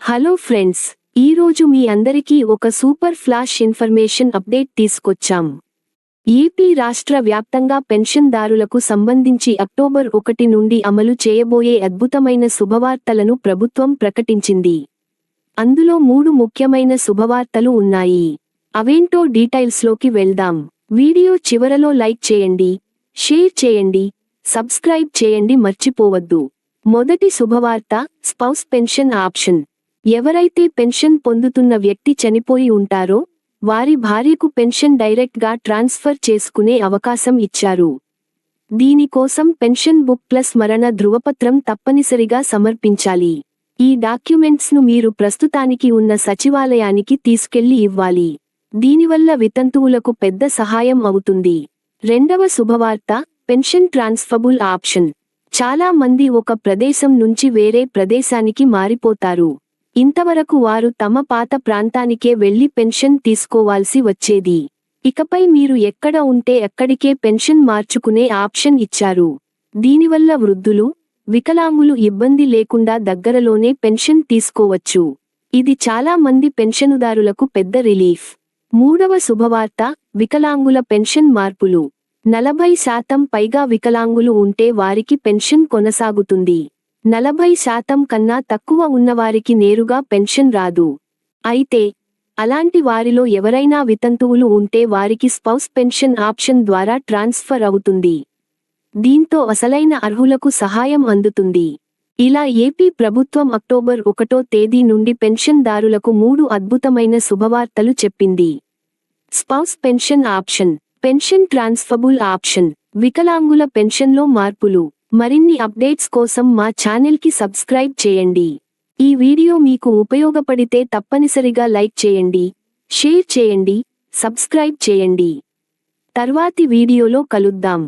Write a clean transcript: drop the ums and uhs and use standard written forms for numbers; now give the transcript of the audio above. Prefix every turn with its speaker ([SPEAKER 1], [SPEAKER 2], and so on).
[SPEAKER 1] Hello friends, ఈ రోజు మీ అందరికీ ఒక సూపర్ ఫ్లాష్ ఇన్ఫర్మేషన్ అప్డేట్ తీసుకొచ్చాం. ఏపీ రాష్ట్ర వ్యాప్తంగా పెన్షన్దారులకు సంబంధించి అక్టోబర్ 1 నుండి అమలు చేయబోయే అద్భుతమైన శుభవార్తలను ప్రభుత్వం ప్రకటించింది. అందులో 3 ముఖ్యమైన శుభవార్తలు ఉన్నాయి. అవేంటో డీటెయిల్స్లోకి వెళ్దాం. వీడియో చివరలో లైక్ చేయండి, షేర్ చేయండి, సబ్స్క్రైబ్ చేయండి మర్చిపోవద్దు. మొదటి శుభవార్త, స్పౌస్ పెన్షన్ ఆప్షన్. ఎవరైతే పెన్షన్ పొందుతున్న వ్యక్తి చనిపోయి ఉంటారో వారి భార్యకు పెన్షన్ డైరెక్ట్ గా ట్రాన్స్ఫర్ చేసుకునే అవకాశం ఇచ్చారు. దీనికోసం పెన్షన్ బుక్ ప్లస్ మరణ ధృవపత్రం తప్పనిసరిగా సమర్పించాలి. ఈ డాక్యుమెంట్స్ ను మీరు ప్రస్తుతానికి ఉన్న సచివాలయానికి తీసుకెళ్లి ఇవ్వాలి. దీనివల్ల వితంతువులకు పెద్ద సహాయం అవుతుంది. రెండవ శుభవార్త, పెన్షన్ ట్రాన్స్ఫరబుల్ ఆప్షన్. చాలా మంది ఒక ప్రదేశం నుంచి వేరే ప్రదేశానికి మారిపోతారు. ఇంతవరకు వారు తమ పాత ప్రాంతానికే వెళ్లి పెన్షన్ తీసుకోవాల్సి వచ్చేది. ఇకపై మీరు ఎక్కడ ఉంటే అక్కడికే పెన్షన్ మార్చుకునే ఆప్షన్ ఇచ్చారు. దీనివల్ల వృద్ధులు, వికలాంగులు ఇబ్బంది లేకుండా దగ్గరలోనే పెన్షన్ తీసుకోవచ్చు. ఇది చాలా మంది పెన్షనుదారులకు పెద్ద రిలీఫ్. మూడవ శుభవార్త, వికలాంగుల పెన్షన్ మార్పులు. 40% పైగా వికలాంగులు ఉంటే వారికి పెన్షన్ కొనసాగుతుంది. 40% కన్నా తక్కువ ఉన్నవారికి నేరుగా పెన్షన్ రాదు. అయితే అలాంటి వారిలో ఎవరైనా వితంతువులు ఉంటే వారికి స్పౌస్ పెన్షన్ ఆప్షన్ ద్వారా ట్రాన్స్ఫర్ అవుతుంది. దీంతో అసలైన అర్హులకు సహాయం అందుతుంది. ఇలా ఏపీ ప్రభుత్వం అక్టోబర్ 1వ తేదీ నుండి పెన్షన్దారులకు 3 అద్భుతమైన శుభవార్తలు చెప్పింది. Spouse pension option, pension transferable option, వికలాంగుల పెన్షన్లో మార్పులు. మరిన్ని అప్డేట్స్ కోసం మా ఛానెల్కి సబ్స్క్రైబ్ చేయండి. ఈ వీడియో మీకు ఉపయోగపడితే తప్పనిసరిగా లైక్ చేయండి, షేర్ చేయండి, సబ్స్క్రైబ్ చేయండి. తర్వాతి వీడియోలో కలుద్దాం.